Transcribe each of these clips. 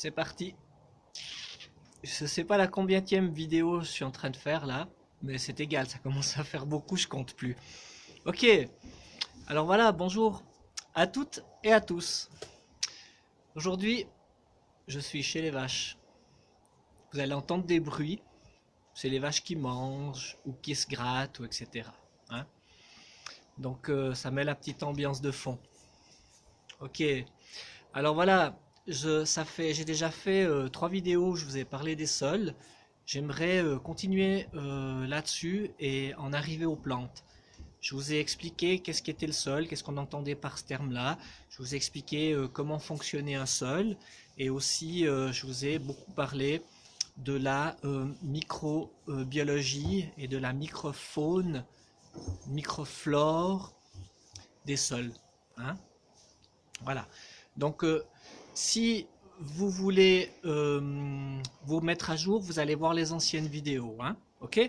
C'est parti. Je sais pas la combienième vidéo je suis en train de faire là, mais c'est égal, ça commence à faire beaucoup, je compte plus. Ok, alors voilà, bonjour à toutes et à tous. Aujourd'hui, je suis chez les vaches. Vous allez entendre des bruits, c'est les vaches qui mangent ou qui se grattent ou etc. Hein. Donc ça met la petite ambiance de fond. Ok, alors voilà, j'ai déjà fait 3 vidéos où je vous ai parlé des sols. J'aimerais continuer là-dessus et en arriver aux plantes. Je vous ai expliqué qu'est-ce qu'était le sol, qu'est-ce qu'on entendait par ce terme-là. Je vous ai expliqué comment fonctionnait un sol. Et aussi, je vous ai beaucoup parlé de la microbiologie et de la microfaune, microflore des sols. Hein. Voilà. Donc, si vous voulez vous mettre à jour, vous allez voir les anciennes vidéos. Hein. Ok?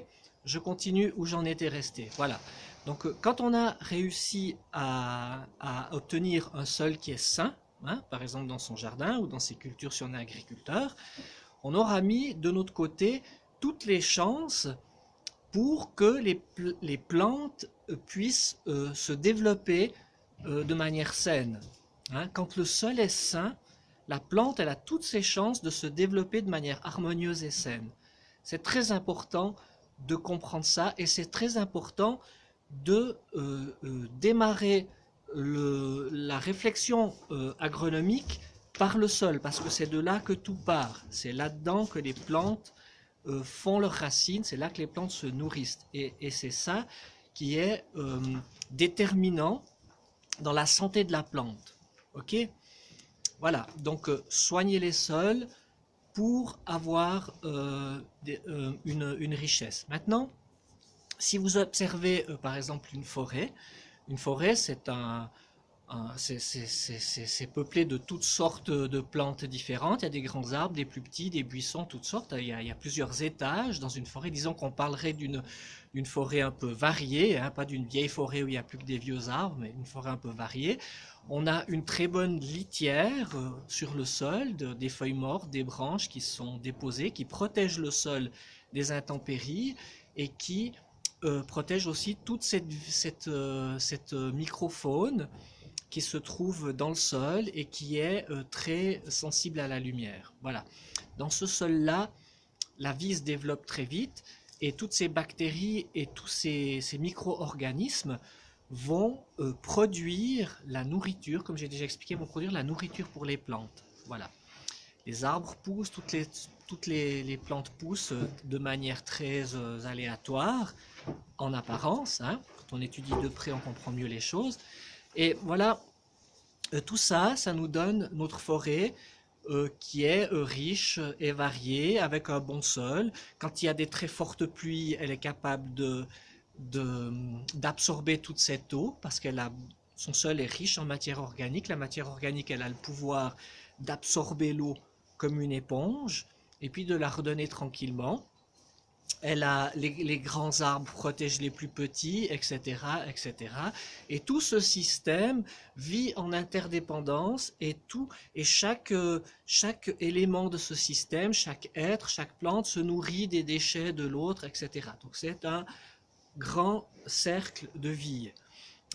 Je continue où j'en étais resté. Voilà. Donc, quand on a réussi à obtenir un sol qui est sain, hein, par exemple dans son jardin ou dans ses cultures si on est agriculteur, on aura mis de notre côté toutes les chances pour que les plantes puissent se développer de manière saine. Hein, quand le sol est sain, la plante elle a toutes ses chances de se développer de manière harmonieuse et saine. C'est très important de comprendre ça et c'est très important de démarrer la réflexion agronomique par le sol parce que c'est de là que tout part. C'est là-dedans que les plantes font leurs racines, c'est là que les plantes se nourrissent et c'est ça qui est déterminant dans la santé de la plante. Ok? Voilà, donc soigner les sols pour avoir une richesse. Maintenant, si vous observez par exemple une forêt c'est peuplé de toutes sortes de plantes différentes. Il y a des grands arbres, des plus petits, des buissons, toutes sortes. Il y a plusieurs étages dans une forêt. Disons qu'on parlerait d'une forêt un peu variée, hein, pas d'une vieille forêt où il n'y a plus que des vieux arbres, mais une forêt un peu variée. On a une très bonne litière sur le sol, des feuilles mortes, des branches qui sont déposées, qui protègent le sol des intempéries et qui protègent aussi toute cette microfaune qui se trouve dans le sol et qui est très sensible à la lumière. Voilà. Dans ce sol-là, la vie se développe très vite et toutes ces bactéries et tous ces micro-organismes vont produire la nourriture, comme j'ai déjà expliqué, vont produire la nourriture pour les plantes. Voilà. Les arbres poussent, toutes les plantes poussent de manière très aléatoire, en apparence. Hein. Quand on étudie de près, on comprend mieux les choses. Et voilà, tout ça, ça nous donne notre forêt qui est riche et variée, avec un bon sol. Quand il y a des très fortes pluies, elle est capable d'absorber toute cette eau, parce son sol est riche en matière organique. La matière organique, elle a le pouvoir d'absorber l'eau comme une éponge, et puis de la redonner tranquillement. Les grands arbres protègent les plus petits, etc., etc. Et tout ce système vit en interdépendance et chaque élément de ce système, chaque être, chaque plante se nourrit des déchets de l'autre, etc. Donc c'est un grand cercle de vie.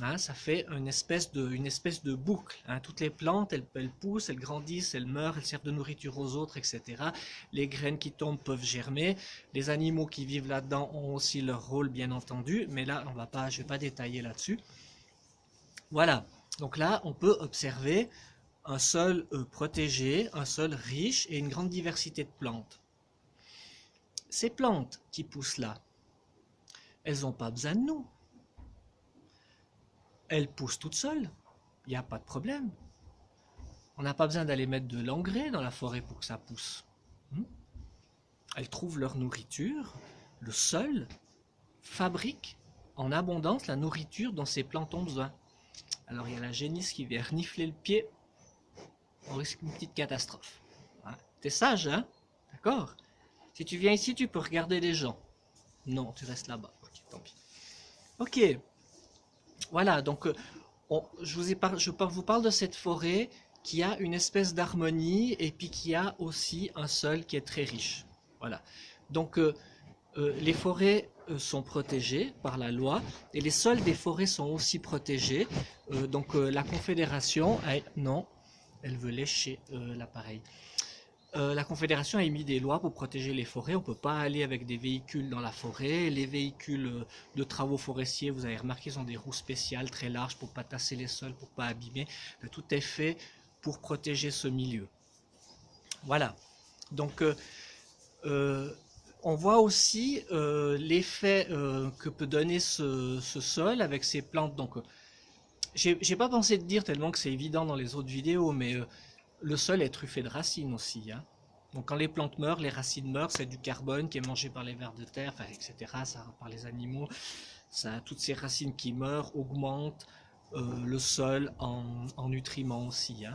Hein, ça fait une espèce de boucle. Hein. Toutes les plantes, elles poussent, elles grandissent, elles meurent, elles servent de nourriture aux autres, etc. Les graines qui tombent peuvent germer. Les animaux qui vivent là-dedans ont aussi leur rôle, bien entendu. Mais là, je ne vais pas détailler là-dessus. Voilà. Donc là, on peut observer un sol protégé, un sol riche et une grande diversité de plantes. Ces plantes qui poussent là, elles n'ont pas besoin de nous. Elles poussent toutes seules, il n'y a pas de problème. On n'a pas besoin d'aller mettre de l'engrais dans la forêt pour que ça pousse. Elles trouvent leur nourriture, le sol fabrique en abondance la nourriture dont ces plantes ont besoin. Alors il y a la génisse qui vient renifler le pied, on risque une petite catastrophe. T'es sage, hein? D'accord? Si tu viens ici, tu peux regarder les gens. Non, tu restes là-bas. Ok, tant pis. Ok. Voilà, donc je vous parle de cette forêt qui a une espèce d'harmonie et puis qui a aussi un sol qui est très riche. Voilà. Donc les forêts sont protégées par la loi et les sols des forêts sont aussi protégés. Donc la Confédération, non, elle veut lécher l'appareil. La Confédération a émis des lois pour protéger les forêts. On ne peut pas aller avec des véhicules dans la forêt. Les véhicules de travaux forestiers, vous avez remarqué, sont des roues spéciales très larges pour ne pas tasser les sols, pour ne pas abîmer. Tout est fait pour protéger ce milieu. Voilà. Donc, on voit aussi l'effet que peut donner ce sol avec ces plantes. Donc, j'ai pas pensé de dire tellement que c'est évident dans les autres vidéos, mais le sol est truffé de racines aussi. Hein. Donc quand les plantes meurent, les racines meurent, c'est du carbone qui est mangé par les vers de terre, enfin, etc., ça, par les animaux. Ça, toutes ces racines qui meurent augmentent le sol en nutriments aussi. Hein.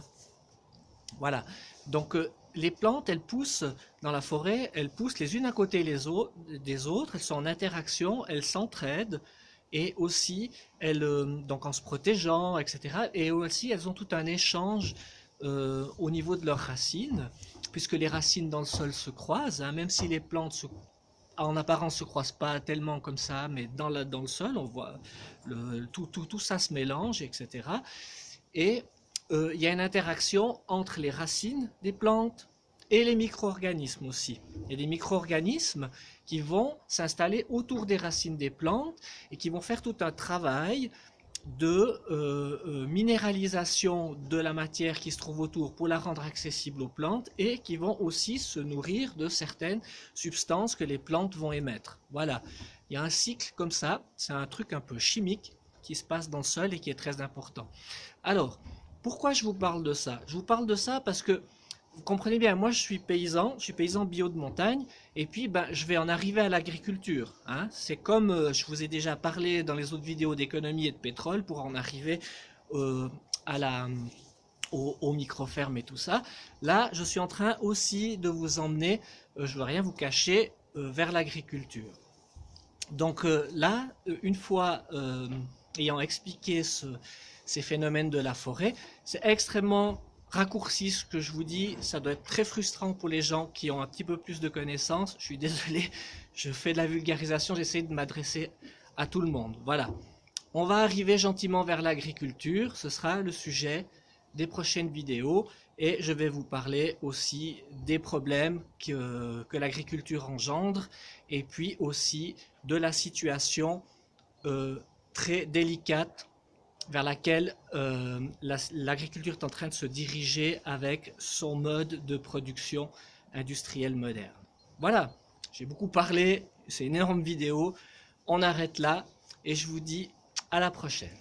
Voilà. Donc les plantes, elles poussent dans la forêt, elles poussent les unes à côté des autres, elles sont en interaction, elles s'entraident. Et aussi, donc en se protégeant, etc. Et aussi, elles ont tout un échange au niveau de leurs racines, puisque les racines dans le sol se croisent, hein, même si les plantes en apparence se croisent pas tellement comme ça, mais dans le sol, on voit tout ça se mélange, etc. Et il y a une interaction entre les racines des plantes et les micro-organismes aussi. Il y a des micro-organismes qui vont s'installer autour des racines des plantes et qui vont faire tout un travail de minéralisation de la matière qui se trouve autour pour la rendre accessible aux plantes et qui vont aussi se nourrir de certaines substances que les plantes vont émettre. Voilà, il y a un cycle comme ça, c'est un truc un peu chimique qui se passe dans le sol et qui est très important. Alors, pourquoi je vous parle de ça? Je vous parle de ça parce que vous comprenez bien, moi je suis paysan bio de montagne, et puis ben, je vais en arriver à l'agriculture. Hein. C'est comme je vous ai déjà parlé dans les autres vidéos d'économie et de pétrole, pour en arriver aux micro-fermes et tout ça. Là, je suis en train aussi de vous emmener, je ne veux rien vous cacher, vers l'agriculture. Donc là, une fois ayant expliqué ces phénomènes de la forêt, c'est extrêmement raccourci ce que je vous dis, ça doit être très frustrant pour les gens qui ont un petit peu plus de connaissances. Je suis désolé, je fais de la vulgarisation, j'essaie de m'adresser à tout le monde. Voilà. On va arriver gentiment vers l'agriculture, ce sera le sujet des prochaines vidéos et je vais vous parler aussi des problèmes que l'agriculture engendre et puis aussi de la situation très délicate vers laquelle l'agriculture est en train de se diriger avec son mode de production industrielle moderne. Voilà, j'ai beaucoup parlé, c'est une énorme vidéo, on arrête là et je vous dis à la prochaine.